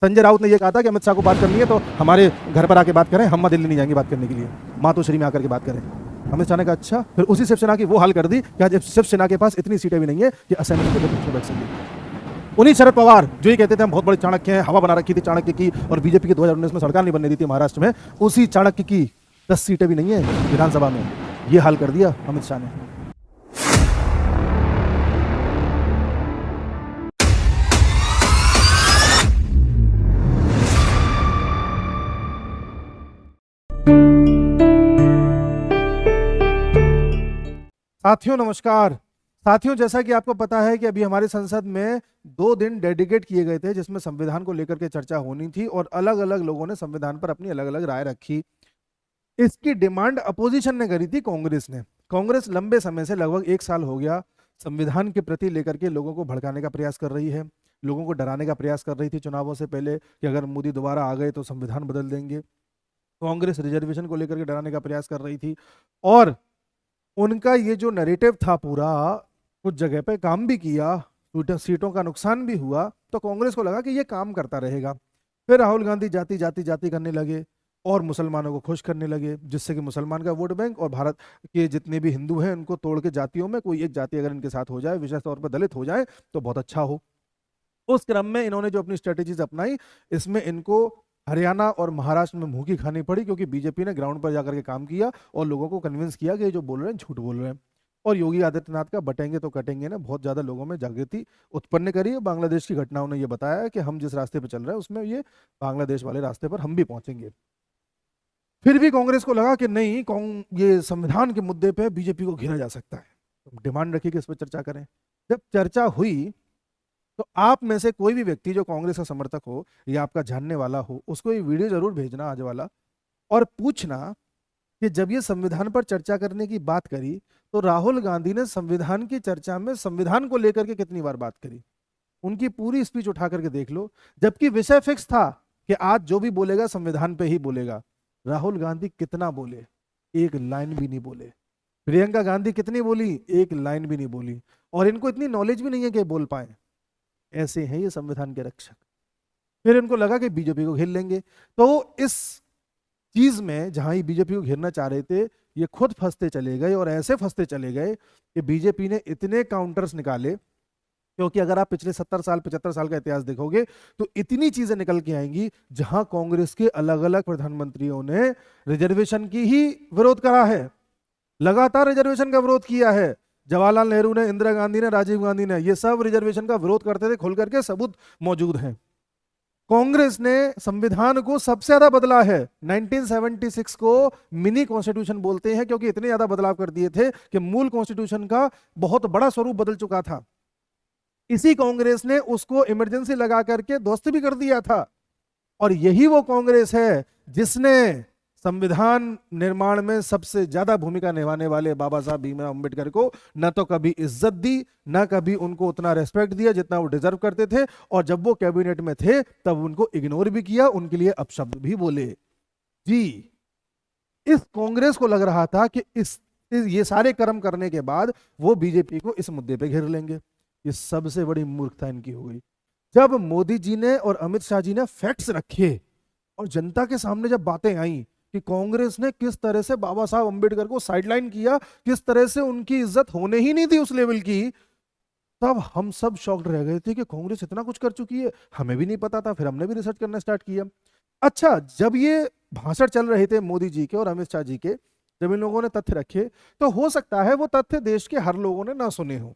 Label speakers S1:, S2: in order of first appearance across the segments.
S1: संजय राउत ने यह कहा था कि अमित शाह को बात करनी है तो हमारे घर पर आके बात करें, हम दिल्ली नहीं जाएंगे बात करने के लिए, मातोश्री में आकर के बात करें। अमित शाह ने कहा अच्छा, फिर उसी शिवसेना की वो हाल कर दी कि आज शिवसेना के पास इतनी सीटें भी नहीं है कि असेंबली के अंदर बैठ सके। उन्हीं शरद पवार जो ये कहते थे हम बहुत बड़े चाणक्य हैं, हवा बना रखी थी चाणक्य की, और बीजेपी की 2019 में सरकार नहीं बनने दी थी महाराष्ट्र में, उसी चाणक्य की 10 सीटें भी नहीं है विधानसभा में। ये हाल कर दिया अमित शाह ने। साथियों नमस्कार। साथियों, जैसा कि आपको पता है कि अभी हमारी संसद में 2 दिन डेडिकेट किए गए थे जिसमें संविधान को लेकर के चर्चा होनी थी और अलग अलग लोगों ने संविधान पर अपनी अलग अलग राय रखी। इसकी डिमांड अपोजिशन ने करी थी, कांग्रेस ने। कांग्रेस लंबे समय से, लगभग 1 साल हो गया, संविधान के प्रति लेकर के लोगों को भड़काने का प्रयास कर रही है, लोगों को डराने का प्रयास कर रही थी चुनावों से पहले कि अगर मोदी दोबारा आ गए तो संविधान बदल देंगे। कांग्रेस रिजर्वेशन को लेकर के डराने का प्रयास कर रही थी और उनका ये जो नैरेटिव था पूरा, कुछ जगह पे काम भी किया, सीटों का नुकसान भी हुआ, तो कांग्रेस को लगा कि ये काम करता रहेगा। फिर राहुल गांधी जाति जाति जाति करने लगे और मुसलमानों को खुश करने लगे, जिससे कि मुसलमान का वोट बैंक और भारत के जितने भी हिंदू हैं उनको तोड़ के जातियों में कोई एक जाति अगर इनके साथ हो जाए, विशेष तौर पर दलित हो जाए, तो बहुत अच्छा हो। उस क्रम में इन्होंने जो अपनी स्ट्रेटेजीज अपनाई, इसमें इनको हरियाणा और महाराष्ट्र में मुंह की खानी पड़ी, क्योंकि बीजेपी ने ग्राउंड पर जाकर के काम किया और लोगों को कन्विंस किया कि ये जो बोल रहे हैं झूठ बोल रहे हैं। और योगी आदित्यनाथ का बटेंगे तो कटेंगे ने बहुत ज्यादा लोगों में जागृति उत्पन्न करी है। बांग्लादेश की घटनाओं ने यह बताया कि हम जिस रास्ते पर चल रहे हैं उसमें ये बांग्लादेश वाले रास्ते पर हम भी पहुंचेंगे। फिर भी कांग्रेस को लगा कि नहीं, ये संविधान के मुद्दे पे बीजेपी को घेरा जा सकता है, तो डिमांड रखी कि इस पर चर्चा करें। जब चर्चा हुई तो आप में से कोई भी व्यक्ति जो कांग्रेस का समर्थक हो या आपका जानने वाला हो, उसको ये वीडियो जरूर भेजना आज वाला, और पूछना कि जब ये संविधान पर चर्चा करने की बात करी तो राहुल गांधी ने संविधान की चर्चा में संविधान को लेकर के कितनी बार बात करी। उनकी पूरी स्पीच उठा करके देख लो, जबकि विषय फिक्स था कि आज जो भी बोलेगा संविधान पे ही बोलेगा। राहुल गांधी कितना बोले? एक लाइन भी नहीं बोले। प्रियंका गांधी कितनी बोली? एक लाइन भी नहीं बोली। और इनको इतनी नॉलेज भी नहीं है कि बोल पाए। ऐसे हैं ये संविधान के रक्षक। फिर इनको लगा कि बीजेपी को घेर लेंगे, तो इस चीज में जहां ही बीजेपी को घेरना चाह रहे थे, ये खुद फंसते चले गए और ऐसे फंसते चले गए कि बीजेपी ने इतने काउंटर्स निकाले, क्योंकि अगर आप पिछले 70 साल 75 साल का इतिहास देखोगे तो इतनी चीजें निकल के आएंगी जहां कांग्रेस के अलग अलग प्रधानमंत्रियों ने रिजर्वेशन की ही विरोध करा है, लगातार रिजर्वेशन का विरोध किया है। जवाहरलाल नेहरू ने, इंदिरा गांधी ने, राजीव गांधी ने, ये सब रिजर्वेशन का विरोध करते थे, खुल करके सबूत मौजूद हैं। कांग्रेस ने संविधान को सबसे ज्यादा बदला है। 1976 को मिनी कॉन्स्टिट्यूशन बोलते हैं, क्योंकि इतने ज्यादा बदलाव कर दिए थे कि मूल कॉन्स्टिट्यूशन का बहुत बड़ा स्वरूप बदल चुका था। इसी कांग्रेस ने उसको इमरजेंसी लगा करके ध्वस्त भी कर दिया था। और यही वो कांग्रेस है जिसने संविधान निर्माण में सबसे ज्यादा भूमिका निभाने वाले बाबा साहब भीमराव अंबेडकर को न तो कभी इज्जत दी, न कभी उनको उतना रेस्पेक्ट दिया जितना वो डिजर्व करते थे, और जब वो कैबिनेट में थे तब उनको इग्नोर भी किया, उनके लिए अपशब्द भी बोले। जी, इस कांग्रेस को लग रहा था कि ये सारे कर्म करने के बाद वो बीजेपी को इस मुद्दे पे घेर लेंगे। ये सबसे बड़ी मूर्खता इनकी हो गई। जब मोदी जी ने और अमित शाह जी ने फैक्ट्स रखे और जनता के सामने जब बातें आई कि कांग्रेस ने किस तरह से बाबा साहब अंबेडकर को साइडलाइन किया, किस तरह से उनकी इज्जत होने ही नहीं दी उस लेवल की, तब हम सब शॉक्ड रह गए थे कि कांग्रेस इतना कुछ कर चुकी है, हमें भी नहीं पता था। फिर हमने भी रिसर्च करना स्टार्ट किया। अच्छा, जब ये भाषण चल रहे थे मोदी जी के और अमित शाह जी के, जब इन लोगों ने तथ्य रखे, तो हो सकता है वो तथ्य देश के हर लोगों ने ना सुने हो।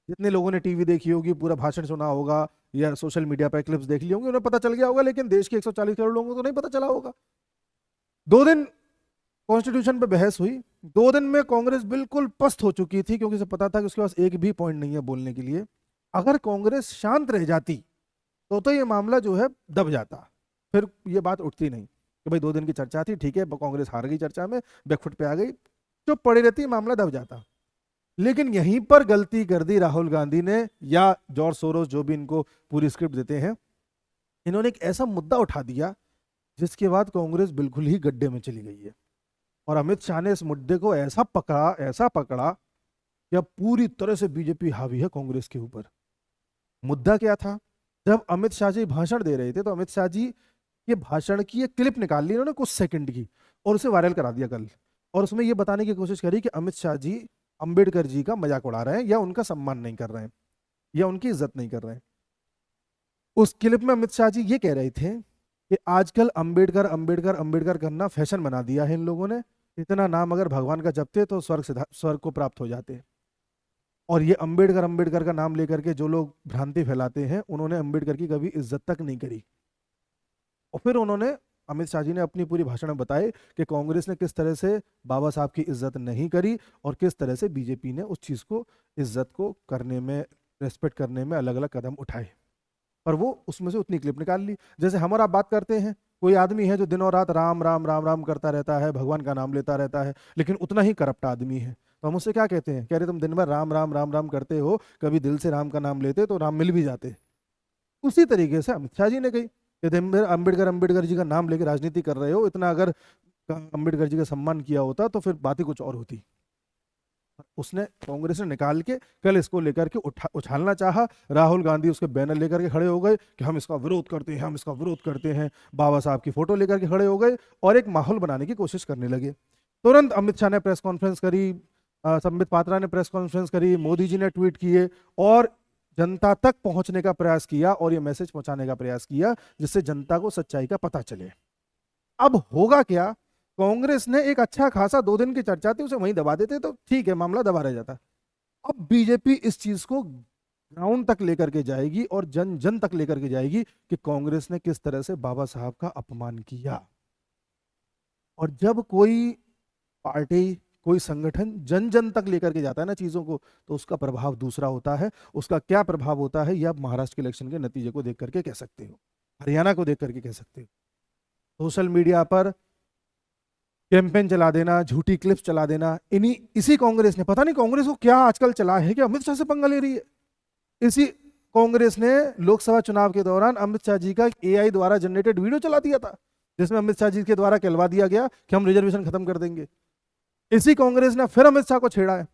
S1: जितने लोगों ने टीवी देखी होगी, पूरा भाषण सुना होगा या सोशल मीडिया पर क्लिप्स देख ली होंगी, उन्हें पता चल गया होगा, लेकिन देश के 140 करोड़ लोगों को तो नहीं पता चला होगा। 2 दिन कॉन्स्टिट्यूशन पे बहस हुई। 2 दिन में कांग्रेस बिल्कुल पस्त हो चुकी थी, क्योंकि उसे पता था कि उसके पास एक भी पॉइंट नहीं है बोलने के लिए। अगर कांग्रेस शांत रह जाती तो ये मामला जो है दब जाता, फिर ये बात उठती नहीं कि भाई 2 दिन की चर्चा थी, ठीक है, कांग्रेस हार गई चर्चा में, बैकफुट पे आ गई, चुप पड़ी रहती, मामला दब जाता। लेकिन यहीं पर गलती कर दी राहुल गांधी ने, या जॉर्ज सोरोस जो भी इनको पूरी स्क्रिप्ट देते हैं, इन्होंने एक ऐसा मुद्दा उठा दिया जिसके बाद कांग्रेस बिल्कुल ही गड्ढे में चली गई है। और अमित शाह ने इस मुद्दे को ऐसा पकड़ा कि अब पूरी तरह से बीजेपी हावी है कांग्रेस के ऊपर। मुद्दा क्या था? जब अमित शाह जी भाषण दे रहे थे तो अमित शाह जी के भाषण की एक क्लिप निकाल ली इन्होंने कुछ सेकंड की और उसे वायरल करा दिया कल। और उसमें ये बताने की कोशिश करी कि अमित शाह जी अंबेडकर जी का मजाक उड़ा रहे हैं या उनका सम्मान नहीं कर रहे हैं या उनकी इज्जत नहीं कर रहे हैं। उस क्लिप में अमित शाह जी ये कह रहे थे कि आजकल अंबेडकर अंबेडकर अंबेडकर करना फैशन बना दिया है इन लोगों ने, इतना नाम अगर भगवान का जपते तो स्वर्ग को प्राप्त हो जाते। और ये अंबेडकर अंबेडकर का नाम लेकर के जो लोग भ्रांति फैलाते हैं उन्होंने अंबेडकर की कभी इज्जत तक नहीं करी। और फिर उन्होंने अमित शाह जी ने अपनी पूरी भाषण में बताए कि कांग्रेस ने किस तरह से बाबा साहब की इज्जत नहीं करी और किस तरह से बीजेपी ने उस चीज को इज्जत को करने में, रेस्पेक्ट करने में अलग अलग कदम उठाए। पर वो उसमें से उतनी क्लिप निकाल ली। जैसे हम और आप बात करते हैं, कोई आदमी है जो दिन और रात राम राम राम राम करता रहता है, भगवान का नाम लेता रहता है, लेकिन उतना ही करप्ट आदमी है, तो हम उससे क्या कहते हैं, कह रहे तुम दिन भर राम राम राम राम करते हो, कभी दिल से राम का नाम लेते तो राम मिल भी जाते। उसी तरीके से अमित शाह जी ने कही कि दिन भर अम्बेडकर अम्बेडकर जी का नाम लेकर राजनीति कर रहे हो, इतना अगर अम्बेडकर जी का सम्मान किया होता तो फिर बात ही कुछ और होती। उसने, कांग्रेस ने निकाल के कल इसको लेकर के उछालना चाहा। राहुल गांधी उसके बैनर लेकर के खड़े हो गए कि हम इसका विरोध करते हैं, हम इसका विरोध करते हैं, बाबा साहब की फोटो लेकर के खड़े हो गए और एक माहौल बनाने की कोशिश करने लगे। तुरंत अमित शाह ने प्रेस कॉन्फ्रेंस करी, संबित पात्रा ने प्रेस कॉन्फ्रेंस करी, मोदी जी ने ट्वीट किए और जनता तक पहुंचने का प्रयास किया और ये मैसेज पहुंचाने का प्रयास किया जिससे जनता को सच्चाई का पता चले। अब होगा क्या, कांग्रेस ने एक अच्छा खासा 2 दिन की चर्चा थी उसे वहीं दबा देते तो ठीक है, मामला दबा रह जाता। अब बीजेपी इस चीज को ग्राउंड तक लेकर के जाएगी और जन जन तक लेकर के जाएगी कि कांग्रेस ने किस तरह से बाबा साहब का अपमान किया। और जब कोई पार्टी, कोई संगठन जन जन तक लेकर के जाता है ना चीजों को, तो उसका प्रभाव दूसरा होता है। उसका क्या प्रभाव होता है, यह आप महाराष्ट्र के इलेक्शन के नतीजे को देख करके कह सकते हो, हरियाणा को देख करके कह सकते हो। सोशल मीडिया पर कैंपेन चला देना, झूठी क्लिप्स चला देना, इसी कांग्रेस ने, पता नहीं कांग्रेस को क्या आजकल चला है कि अमित शाह से पंगा ले रही है। इसी कांग्रेस ने लोकसभा चुनाव के दौरान अमित शाह जी का एआई द्वारा जनरेटेड वीडियो चला दिया था जिसमें अमित शाह जी के द्वारा कहलवा दिया गया कि हम रिजर्वेशन खत्म कर देंगे। इसी कांग्रेस ने फिर अमित शाह को छेड़ा है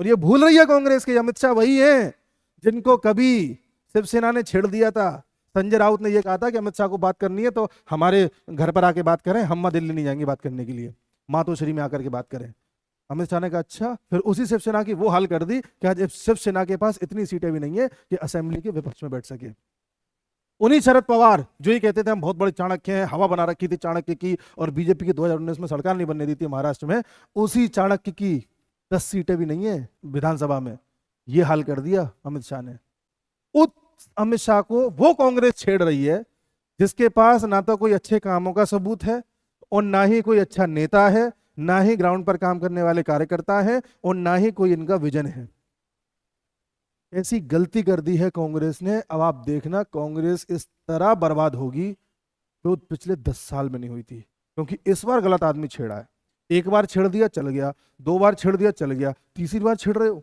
S1: और ये भूल रही है कांग्रेस के अमित शाह वही है जिनको कभी शिवसेना ने छेड़ दिया था। संजय राउत ने यह कहा था कि अमित शाह को बात करनी है तो हमारे घर पर आके बात करें, हम दिल्ली नहीं जाएंगे बात करने के लिए, मातोश्री में आकर के बात करें। अमित शाह ने कहा अच्छा, फिर उसी शिवसेना की वो हाल कर दी कि आज शिवसेना के पास इतनी सीटें भी नहीं है कि असेंबली के विपक्ष में बैठ सके। उन्हीं शरद पवार जो ये कहते थे हम बहुत बड़े चाणक्य हैं, हवा बना रखी थी चाणक्य की और बीजेपी की 2019 में सरकार नहीं बनने दी थी महाराष्ट्र में, उसी चाणक्य की 10 सीटें भी नहीं है विधानसभा में, ये हाल कर दिया अमित शाह ने। उस अमित शाह को वो कांग्रेस छेड़ रही है जिसके पास ना तो कोई अच्छे कामों का सबूत है और ना ही कोई अच्छा नेता है, ना ही ग्राउंड पर काम करने वाले कार्यकर्ता है और ना ही कोई इनका विजन है। ऐसी गलती कर दी है कांग्रेस ने। अब आप देखना कांग्रेस इस तरह बर्बाद होगी जो पिछले 10 साल में नहीं हुई थी, क्योंकि इस बार गलत आदमी छेड़ा है। एक बार छेड़ दिया चल गया, 2 बार छेड़ दिया चल गया, तीसरी बार छेड़ रहे हो।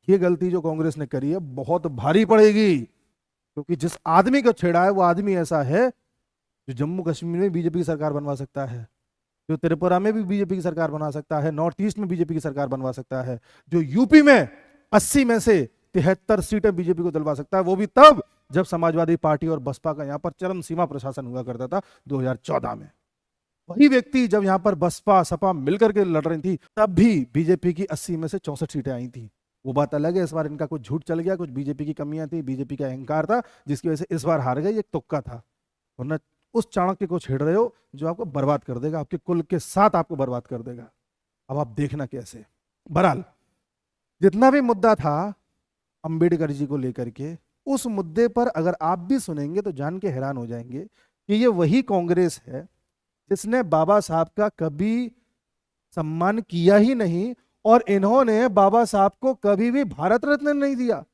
S1: ये गलती जो कांग्रेस ने करी है बहुत भारी पड़ेगी, क्योंकि जिस आदमी को छेड़ा है वो आदमी ऐसा है जो जम्मू कश्मीर में बीजेपी की सरकार बनवा सकता है, जो त्रिपुरा में भी बीजेपी की सरकार बना सकता है, नॉर्थ ईस्ट में बीजेपी की सरकार बनवा सकता है, जो यूपी में 80 में से 73 सीटें बीजेपी को दिलवा सकता है, वो भी तब जब समाजवादी पार्टी और बसपा का यहां पर चरम सीमा प्रशासन हुआ करता था 2014 में। वही व्यक्ति जब यहां पर बसपा सपा मिलकर के लड़ रही थी तब भी बीजेपी की 80 में से 64 सीटें आई थी। वो बात अलग है, इस बार इनका कुछ झूठ चल गया, कुछ बीजेपी की कमियां थी, बीजेपी का अहंकार था जिसकी वजह से इस बार हार गई, एक तुक्का था। वरना उस चाणक्य को छेड़ रहे हो जो आपको बर्बाद कर देगा, आपके कुल के साथ आपको बर्बाद कर देगा। अब आप देखना कैसे। बहरहाल जितना भी मुद्दा था अंबेडकर जी को लेकर के, उस मुद्दे पर अगर आप भी सुनेंगे तो जान के हैरान हो जाएंगे कि ये वही कांग्रेस है जिसने बाबा साहब का कभी सम्मान किया ही नहीं और इन्होंने बाबा साहब को कभी भी भारत रत्न नहीं दिया।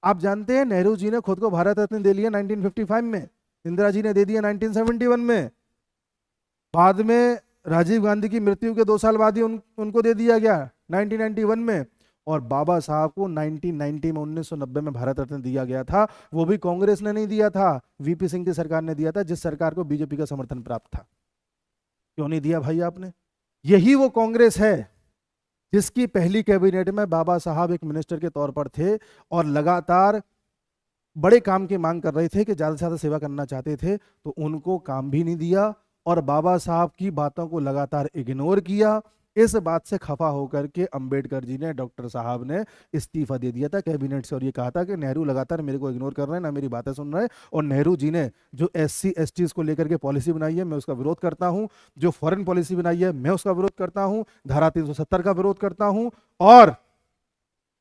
S1: आप जानते हैं नेहरू जी ने खुद को भारत रत्न दे लिया 1955 में, इंदिरा जी ने दे दिया 1971 में, बाद में राजीव गांधी की मृत्यु के 2 साल बाद ही उनको दे दिया गया 1991 में, और बाबा साहब को 1990 में 1990 में भारत रत्न दिया गया था। वो भी कांग्रेस ने नहीं दिया था, वीपी सिंह की सरकार ने दिया था, जिस सरकार को बीजेपी का समर्थन प्राप्त था। क्यों नहीं दिया भाई आपने? यही वो कांग्रेस है जिसकी पहली कैबिनेट में बाबा साहब एक मिनिस्टर के तौर पर थे और लगातार बड़े काम की मांग कर रहे थे, कि ज्यादा से ज्यादा सेवा करना चाहते थे, तो उनको काम भी नहीं दिया और बाबा साहब की बातों को लगातार इग्नोर किया। इस बात से खफा होकर के अंबेडकर जी ने, डॉक्टर साहब ने इस्तीफा दे दिया था कैबिनेट से, और ये कहा था कि नेहरू लगातार मेरे को इग्नोर कर रहे हैं, ना मेरी बातें सुन रहे हैं। और नेहरू जी ने जो SC STs को लेकर के पॉलिसी बनाई है, मैं उसका विरोध करता हूं। जो फॉरेन पॉलिसी बनाई है, मैं उसका विरोध करता हूं। धारा 370 का विरोध करता हूं। और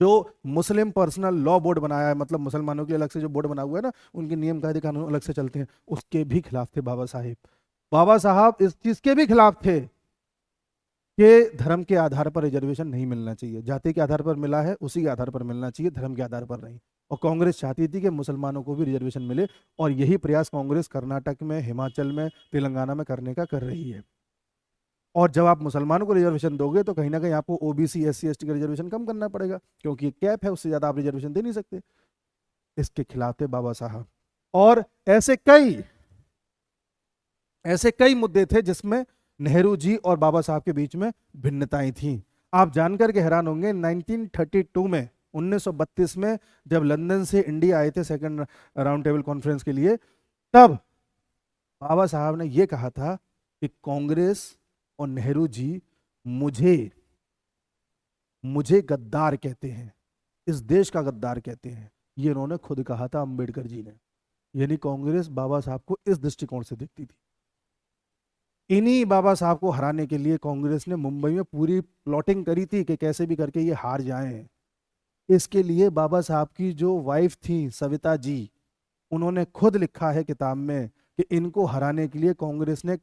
S1: जो मुस्लिम पर्सनल लॉ बोर्ड बनाया है, मतलब मुसलमानों के लिए अलग से जो बोर्ड बना हुआ है ना, उनके नियम कायदे कानून अलग से चलते हैं, उसके भी खिलाफ थे बाबा साहेब। बाबा साहब इस चीज के भी खिलाफ थे कि धर्म के आधार पर रिजर्वेशन नहीं मिलना चाहिए। जाति के आधार पर मिला है, उसी के आधार पर मिलना चाहिए, धर्म के आधार पर नहीं। और कांग्रेस चाहती थी कि मुसलमानों को भी रिजर्वेशन मिले, और यही प्रयास कांग्रेस कर्नाटक में, हिमाचल में, तेलंगाना में करने का कर रही है। और जब आप मुसलमानों को रिजर्वेशन दोगे, तो कहीं ना कहीं आपको OBC SC ST का रिजर्वेशन कम करना पड़ेगा, क्योंकि कैप है, उससे ज्यादा आप रिजर्वेशन दे नहीं सकते। इसके खिलाफ थे बाबा साहब। और ऐसे कई मुद्दे थे जिसमें नेहरू जी और बाबा साहब के बीच में भिन्नताएं थीं। आप जानकर के हैरान होंगे, 1932 में, 1932 में जब लंदन से इंडिया आए थे सेकंड राउंड टेबल कॉन्फ्रेंस के लिए, तब बाबा साहब ने यह कहा था कि कांग्रेस और नेहरू जी मुझे मुझे गद्दार कहते हैं, इस देश का गद्दार कहते हैं। ये उन्होंने खुद कहा था, अंबेडकर जी ने। यानी कांग्रेस बाबा साहब को इस दृष्टिकोण से देखती थी। इन्हीं बाबा साहब को हराने के लिए कांग्रेस ने मुंबई में पूरी प्लॉटिंग करी थी कि कैसे भी करके ये हार जाएं। इसके लिए बाबा साहब की जो वाइफ थी सविता जी, उन्होंने खुद लिखा है किताब में कि इनको हराने के लिए कांग्रेस ने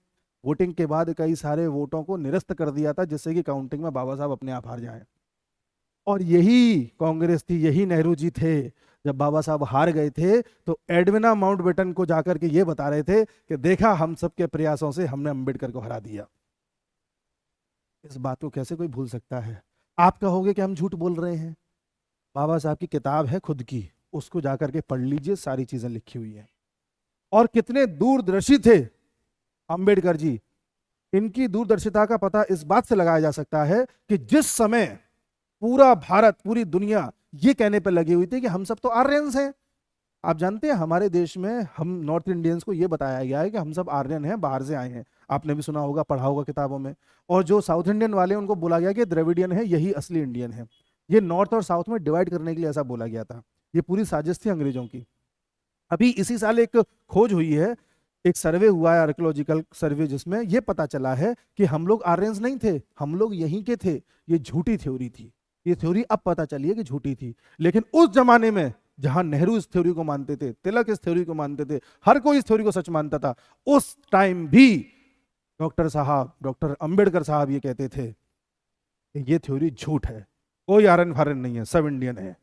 S1: वोटिंग के बाद कई सारे वोटों को निरस्त कर दिया था, जिससे कि काउंटिंग में बाबा साहब अपने आप हार जाएं। और यही कांग्रेस थी, यही नेहरू जी थे, जब बाबा साहब हार गए थे तो एडविना माउंटबेटन को जाकर के ये बता रहे थे कि देखा, हम सबके प्रयासों से हमने अंबेडकर को हरा दिया। इस बात को कैसे कोई भूल सकता है? आप कहोगे कि हम झूठ बोल रहे हैं। बाबा साहब की किताब है खुद की, उसको जाकर के पढ़ लीजिए, सारी चीजें लिखी हुई है। और कितने दूरदर्शी थे अंबेडकर जी। इनकी दूरदर्शिता का पता इस बात से लगाया जा सकता है कि जिस समय पूरा भारत, पूरी दुनिया ये कहने पर लगी हुई थी कि हम सब तो आर्यंस हैं। आप जानते हैं हमारे देश में हम नॉर्थ इंडियंस को ये बताया गया है कि हम सब आर्यन हैं, बाहर से आए हैं। आपने भी सुना होगा, पढ़ा होगा किताबों में। और जो साउथ इंडियन वाले, उनको बोला गया कि द्रविडियन है, यही असली इंडियन है। ये नॉर्थ और साउथ में डिवाइड करने के लिए ऐसा बोला गया था। ये पूरी साजिश थी अंग्रेजों की। अभी इसी साल एक खोज हुई है, एक सर्वे हुआ है, आर्कियोलॉजिकल सर्वे, जिसमें यह पता चला है कि हम लोग आर्यंस नहीं थे, हम लोग यहीं के थे। ये झूठी थ्योरी थी। ये थ्योरी अब पता चली है कि झूठी थी। लेकिन उस जमाने में जहां नेहरू इस थ्योरी को मानते थे, तिलक इस थ्योरी को मानते थे, हर कोई इस थ्योरी को सच मानता था, उस टाइम भी डॉक्टर साहब, डॉक्टर अंबेडकर साहब ये कहते थे कि ये थ्योरी झूठ है, कोई आर्यन फार्यन नहीं है, सब इंडियन है।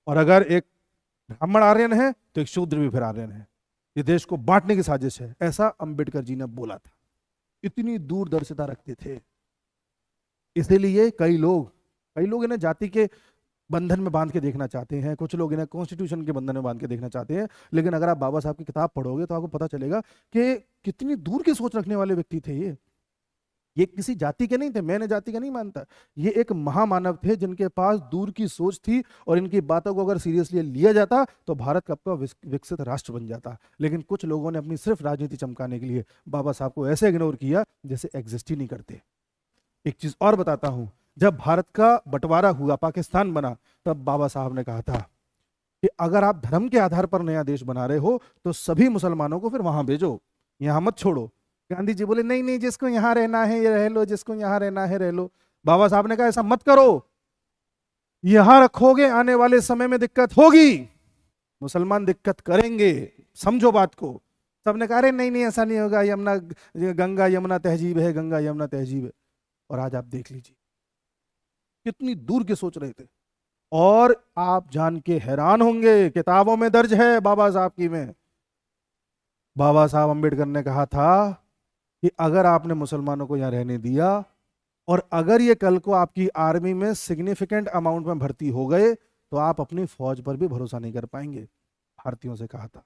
S1: और अगर एक ब्राह्मण आर्यन है तो एक शूद्र भी फिर आर्यन है। ये देश को बांटने की साजिश है, ऐसा अंबेडकर जी ने बोला था। इतनी दूरदर्शिता रखते थे। इसीलिए कई लोग इन्हें जाति के बंधन में बांध के देखना चाहते हैं, कुछ लोग इन्हें कॉन्स्टिट्यूशन के बंधन में बांध के देखना चाहते हैं। लेकिन अगर आप बाबा साहब की किताब पढ़ोगे तो आपको पता चलेगा कि कितनी दूर की सोच रखने वाले व्यक्ति थे ये किसी जाति के नहीं थे। मैंने जाति का नहीं मानता। ये एक महामानव थे जिनके पास दूर की सोच थी, और इनकी बातों को अगर सीरियसली लिया जाता तो भारत कब का विकसित राष्ट्र बन जाता। लेकिन कुछ लोगों ने अपनी सिर्फ राजनीति चमकाने के लिए बाबा साहब को ऐसे इग्नोर किया जैसे एग्जिस्ट ही नहीं करते। एक चीज और बताता हूं, जब भारत का बंटवारा हुआ, पाकिस्तान बना, तब बाबा साहब ने कहा था कि अगर आप धर्म के आधार पर नया देश बना रहे हो तो सभी मुसलमानों को फिर वहां भेजो, यहां मत छोड़ो। गांधी जी बोले नहीं नहीं, जिसको यहां रहना है ये रह लो, जिसको यहां रहना है रह लो। बाबा साहब ने कहा ऐसा मत करो, यहां रखोगे आने वाले समय में दिक्कत होगी, मुसलमान दिक्कत करेंगे, समझो बात को। सबने कहा अरे नहीं नहीं, ऐसा नहीं होगा, यमुना गंगा यमुना तहजीब है, गंगा यमुना तहजीब है। और आज आप देख लीजिए कितनी दूर के सोच रहे थे। और आप जान के हैरान होंगे, किताबों में दर्ज है बाबा साहब की में, बाबा साहब अंबेडकर ने कहा था कि अगर आपने मुसलमानों को यहां रहने दिया, और अगर ये कल को आपकी आर्मी में सिग्निफिकेंट अमाउंट में भर्ती हो गए, तो आप अपनी फौज पर भी भरोसा नहीं कर पाएंगे। भारतीयों से कहा था,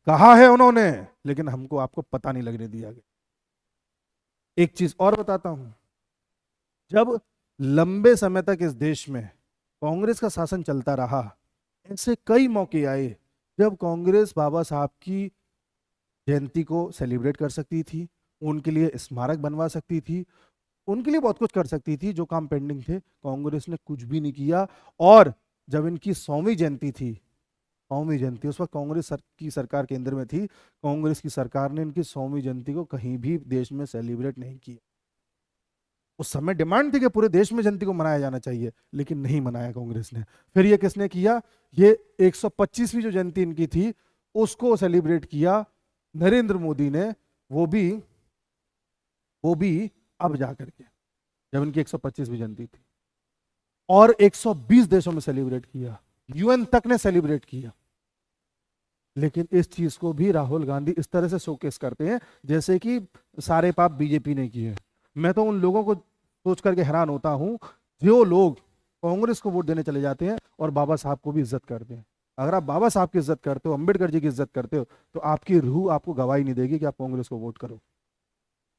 S1: कहा है उन्होंने, लेकिन हमको आपको पता नहीं लगने दिया गया। एक चीज और बताता हूं, जब लंबे समय तक इस देश में कांग्रेस का शासन चलता रहा, ऐसे कई मौके आए जब कांग्रेस बाबा साहब की जयंती को सेलिब्रेट कर सकती थी, उनके लिए स्मारक बनवा सकती थी, उनके लिए बहुत कुछ कर सकती थी। जो काम पेंडिंग थे कांग्रेस ने कुछ भी नहीं किया। और जब इनकी 100वीं जयंती थी, 100वीं जयंती, उस वक्त कांग्रेस की सरकार केंद्र में थी, कांग्रेस की सरकार ने इनकी 100वीं जयंती को कहीं भी देश में सेलिब्रेट नहीं किया। उस समय डिमांड थी कि पूरे देश में जयंती को मनाया जाना चाहिए, लेकिन नहीं मनाया कांग्रेस ने। फिर ये किसने किया? ये 125वीं जो जयंती इनकी थी उसको सेलिब्रेट किया नरेंद्र मोदी ने, वो भी अब जा करके, जब इनकी 125वीं जयंती थी। और 120 देशों में सेलिब्रेट किया, यूएन तक ने सेलिब्रेट किया। लेकिन इस चीज को भी राहुल गांधी इस तरह से शोकेस करते हैं जैसे कि सारे पाप बीजेपी ने किए। मैं तो उन लोगों को सोच करके हैरान होता हूं जो लोग कांग्रेस को वोट देने चले जाते हैं और बाबा साहब को भी इज्जत करते हैं। अगर आप बाबा साहब की इज्जत करते हो, अंबेडकर जी की इज्जत करते हो, तो आपकी रूह आपको गवाही नहीं देगी कि आप कांग्रेस को वोट करो।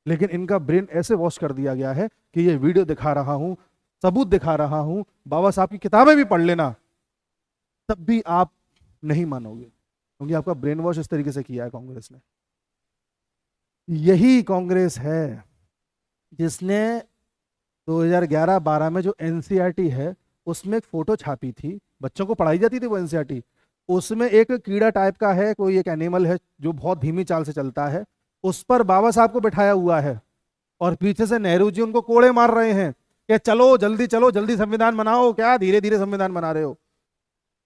S1: लेकिन इनका ब्रेन ऐसे वॉश कर दिया गया है कि ये वीडियो दिखा रहा हूं, सबूत दिखा रहा हूं, बाबा साहब की किताबें भी पढ़ लेना, तब भी आप नहीं मानोगे, क्योंकि आपका ब्रेन वॉश इस तरीके से किया है कांग्रेस ने। यही कांग्रेस है जिसने 2011-12 में जो एनसीईआरटी है उसमें एक फोटो छापी थी, बच्चों को पढ़ाई जाती थी वो एनसीईआरटी। उसमें एक कीड़ा टाइप का है, कोई एक एनिमल है जो बहुत धीमी चाल से चलता है, उस पर बाबा साहब को बिठाया हुआ है और पीछे से नेहरू जी उनको कोड़े मार रहे हैं कि चलो जल्दी संविधान बनाओ, क्या धीरे धीरे संविधान बना रहे हो।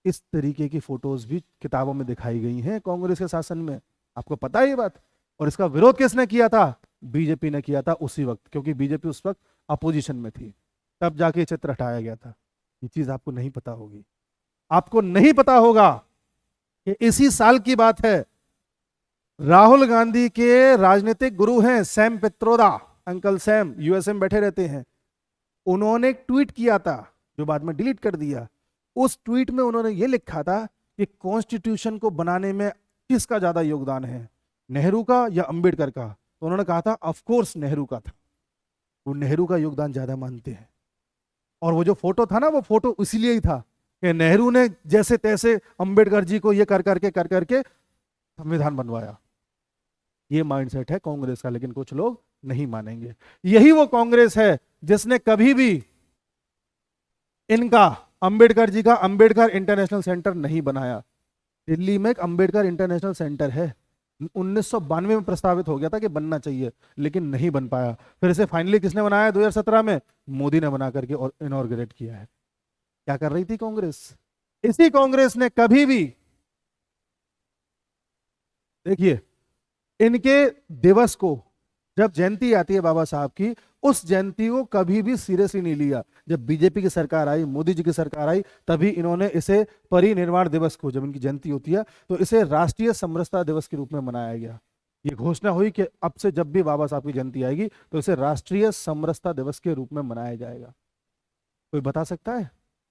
S1: इस तरीके की फोटोज भी किताबों में दिखाई गई हैं कांग्रेस के शासन में, आपको पता है ये बात। और इसका विरोध किसने किया था? बीजेपी ने किया था उसी वक्त, क्योंकि बीजेपी उस वक्त अपोजिशन में थी, तब जाके ये चित्र हटाया गया था। ये चीज आपको नहीं पता होगी, आपको नहीं पता होगा कि इसी साल की बात है, राहुल गांधी के राजनीतिक गुरु हैं Sam Pitroda, uncle Sam USA में बैठे रहते हैं, उन्होंने एक ट्वीट किया था जो बाद में डिलीट कर दिया। उस ट्वीट में उन्होंने ये लिखा था कि कॉन्स्टिट्यूशन को बनाने में किसका ज्यादा योगदान है, नेहरू का या अंबेडकर का? तो उन्होंने कहा था ऑफ कोर्स नेहरू का था, वो नेहरू का योगदान ज्यादा मानते हैं। और वो जो फोटो था ना, वो फोटो इसलिए ही था कि नेहरू ने जैसे तैसे अंबेडकर जी को ये कर करके संविधान बनवाया। ये माइंडसेट है कांग्रेस का, लेकिन कुछ लोग नहीं मानेंगे। यही वो कांग्रेस है जिसने कभी भी इनका, अंबेडकर जी का अंबेडकर इंटरनेशनल सेंटर नहीं बनाया। दिल्ली में एक अंबेडकर इंटरनेशनल सेंटर है, 1992 में प्रस्तावित हो गया था कि बनना चाहिए, लेकिन नहीं बन पाया। फिर इसे फाइनली किसने बनाया? 2017 में मोदी ने बना करके और इनॉर्गेट किया है। क्या कर रही थी कांग्रेस? इसी कांग्रेस ने कभी भी, देखिए, इनके दिवस को, जब जयंती आती है बाबा साहब की, उस जयंती को कभी भी सीरियसली नहीं लिया। जब बीजेपी की सरकार आई, मोदी जी की सरकार आई, तभी इन्होंने इसे परिनिर्वाण दिवस को, जब इनकी जयंती होती है तो इसे राष्ट्रीय समरसता दिवस के रूप में मनाया गया। ये घोषणा हुई कि अब से जब भी बाबा साहब की जयंती आएगी तो इसे राष्ट्रीय समरसता दिवस के रूप में मनाया जाएगा। कोई बता सकता है,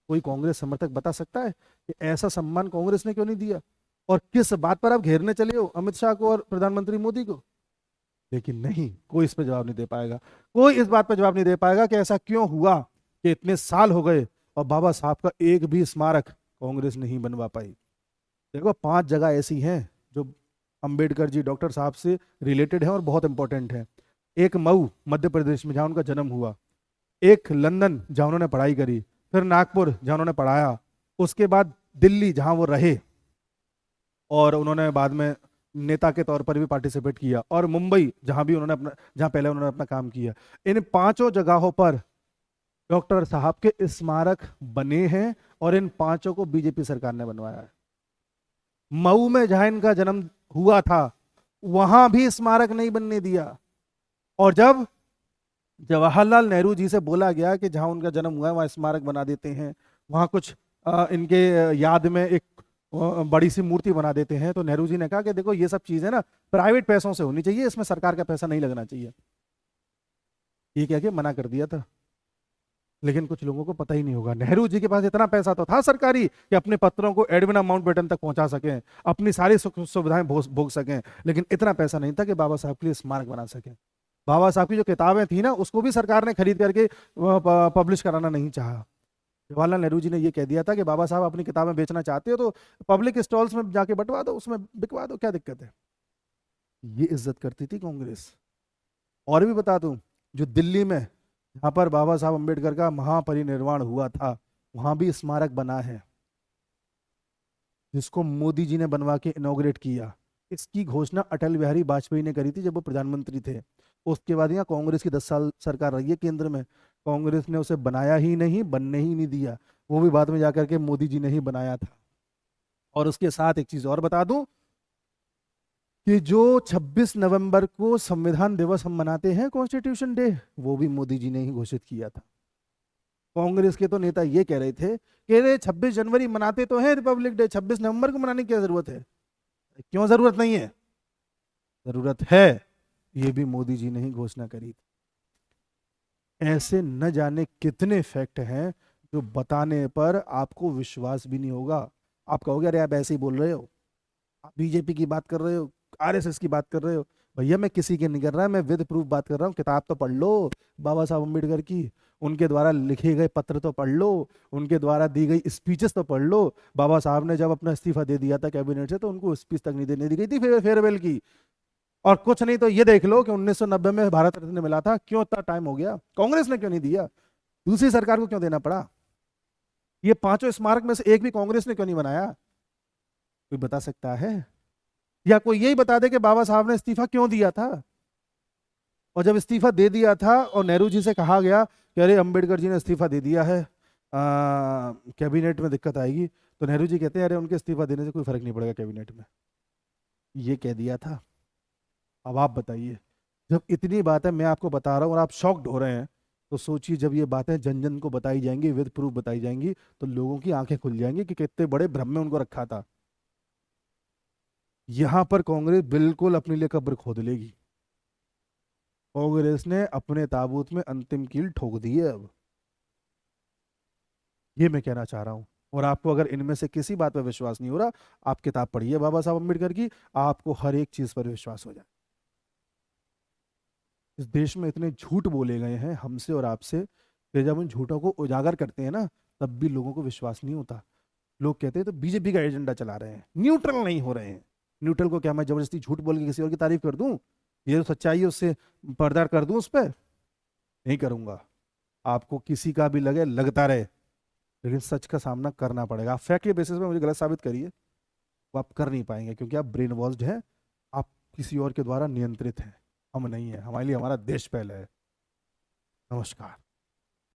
S1: कोई कांग्रेस समर्थक बता सकता है कि ऐसा सम्मान कांग्रेस ने क्यों नहीं दिया? और किस बात पर आप घेरने चले हो अमित शाह को और प्रधानमंत्री मोदी को? लेकिन नहीं, कोई इस पर जवाब नहीं दे पाएगा। कोई इस बात पर जवाब नहीं दे पाएगा कि ऐसा क्यों हुआ कि इतने साल हो गए और बाबा साहब का एक भी स्मारक कांग्रेस नहीं बनवा पाई। देखो, 5 जगह ऐसी हैं जो अंबेडकर जी डॉक्टर साहब से रिलेटेड है और बहुत इंपॉर्टेंट है। एक मऊ मध्य प्रदेश में जहाँ उनका जन्म हुआ, एक लंदन जहाँ उन्होंने पढ़ाई करी, फिर नागपुर जहाँ उन्होंने पढ़ाया, उसके बाद दिल्ली जहाँ वो रहे और उन्होंने बाद में नेता के तौर पर भी पार्टिसिपेट किया, और मुंबई जहां भी उन्होंने अपना, जहां पहले उन्होंने अपना काम किया। इन 5 जगहों पर डॉक्टर साहब के स्मारक बने हैं और इन 5 को बीजेपी सरकार ने बनवाया है। मऊ में जहां इनका जन्म हुआ था वहां भी स्मारक नहीं बनने दिया, और जब जवाहरलाल नेहरू जी से बोला गया कि जहां उनका जन्म हुआ है वहां स्मारक बना देते हैं, वहां कुछ इनके याद में एक बड़ी सी मूर्ति बना देते हैं, तो नेहरू जी ने कहा कि देखो ये सब चीजें ना प्राइवेट पैसों से होनी चाहिए, इसमें सरकार का पैसा नहीं लगना चाहिए। ये कह के मना कर दिया था। लेकिन कुछ लोगों को पता ही नहीं होगा, नेहरू जी के पास इतना पैसा तो था सरकारी कि अपने पत्रों को एडविन माउंटबेटन तक पहुंचा सकें, अपनी सारी सुख सुविधाएं भोग सकें, लेकिन इतना पैसा नहीं था कि बाबा साहब के लिए स्मारक बना सकें। बाबा साहब की जो किताबें थी ना, उसको भी सरकार ने खरीद करके पब्लिश कराना नहीं चाहा। जवाहरलाल नेहरू जी ने ये कह दिया था कि बाबा साहब अपनी किताबें बेचना चाहते हो तो पब्लिक स्टॉल्स में जाके बंटवा दो, उसमें बिकवा दो, क्या दिक्कत है। ये इज्जत करती थी कांग्रेस। और भी बता दूं, जो दिल्ली में जहां पर बाबा साहब अम्बेडकर का महापरिनिर्वाण हुआ था, वहां भी स्मारक बना है, जिसको मोदी जी ने बनवा के इनॉग्रेट किया। इसकी घोषणा अटल बिहारी वाजपेयी ने करी थी जब वो प्रधानमंत्री थे। उसके बाद यहाँ कांग्रेस की 10 साल सरकार रही है केंद्र में, कांग्रेस ने उसे बनाया ही नहीं, बनने ही नहीं दिया। वो भी बाद में जाकर के मोदी जी ने ही बनाया था। और उसके साथ एक चीज और बता दूं कि जो 26 नवंबर को संविधान दिवस हम मनाते हैं, कॉन्स्टिट्यूशन डे, वो भी मोदी जी ने ही घोषित किया था। कांग्रेस के तो नेता ये कह रहे थे कि अरे 26 जनवरी मनाते तो है रिपब्लिक डे, 26 नवंबर को मनाने की क्या जरूरत है। क्यों जरूरत नहीं है? जरूरत है। ये भी मोदी जी ने ही घोषणा करी थी। ऐसे न जाने कितने फैक्ट हैं जो बताने पर आपको विश्वास भी नहीं होगा। आप कहोगे अरे आप ऐसे ही बोल रहे हो, आप बीजेपी की बात कर रहे हो, आरएसएस की बात कर रहे हो। भैया मैं किसी की नहीं कर रहा, मैं विद प्रूफ बात कर रहा हूँ। किताब तो पढ़ लो बाबा साहब अम्बेडकर की, उनके द्वारा लिखे गए पत्र तो पढ़ लो, उनके द्वारा दी गई स्पीचेस तो पढ़ लो। बाबा साहब ने जब अपना इस्तीफा दे दिया था कैबिनेट से, तो उनको स्पीच तक नहीं देने दी गई थी फेयरवेल की। और कुछ नहीं तो ये देख लो कि 1990 में भारत रत्न मिला था, क्यों इतना टाइम हो गया, कांग्रेस ने क्यों नहीं दिया, दूसरी सरकार को क्यों देना पड़ा। ये पांचों स्मारक में से एक भी कांग्रेस ने क्यों नहीं बनाया? कोई बता सकता है? या कोई यही बता दे कि बाबा साहब ने इस्तीफा क्यों दिया था। और जब इस्तीफा दे दिया था और नेहरू जी से कहा गया कि अरे अंबेडकर जी ने इस्तीफा दे दिया है, कैबिनेट में दिक्कत आएगी, तो नेहरू जी कहते हैं अरे उनके इस्तीफा देने से कोई फर्क नहीं पड़ेगा कैबिनेट में। ये कह दिया था। अब आप बताइए, जब इतनी बातें मैं आपको बता रहा हूँ और आप शॉक्ड हो रहे हैं, तो सोचिए जब ये बातें जन जन को बताई जाएंगी, विद प्रूफ बताई जाएंगी, तो लोगों की आंखें खुल जाएंगी कि कितने बड़े भ्रम में उनको रखा था। यहां पर कांग्रेस बिल्कुल अपने लिए कब्र खोद लेगी। कांग्रेस ने अपने ताबूत में अंतिम कील ठोक दी है अब। ये मैं कहना चाह रहा हूं। और आपको अगर इनमें से किसी बात पर विश्वास नहीं हो रहा, आप किताब पढ़िए बाबा साहब अम्बेडकर की, आपको हर एक चीज पर विश्वास हो जाए। इस देश में इतने झूठ बोले गए हैं हमसे और आपसे कि जब उन झूठों को उजागर करते हैं ना, तब भी लोगों को विश्वास नहीं होता। लोग कहते हैं तो बीजेपी का एजेंडा चला रहे हैं, न्यूट्रल नहीं हो रहे हैं। न्यूट्रल को क्या मैं जबरदस्ती झूठ बोल के किसी और की तारीफ कर दूं? ये जो सच्चाई है उससे पर्दा कर दूं उस पर? नहीं करूंगा। आपको किसी का भी लगे, लगता रहे, लेकिन सच का सामना करना पड़ेगा। आप फैक्ट के बेसिस पे मुझे गलत साबित करिए, वो आप कर नहीं पाएंगे, क्योंकि आप ब्रेन वॉश्ड हैं। आप किसी और के द्वारा नियंत्रित हैं, हम नहीं है। हमारे लिए हमारा देश पहले है। नमस्कार।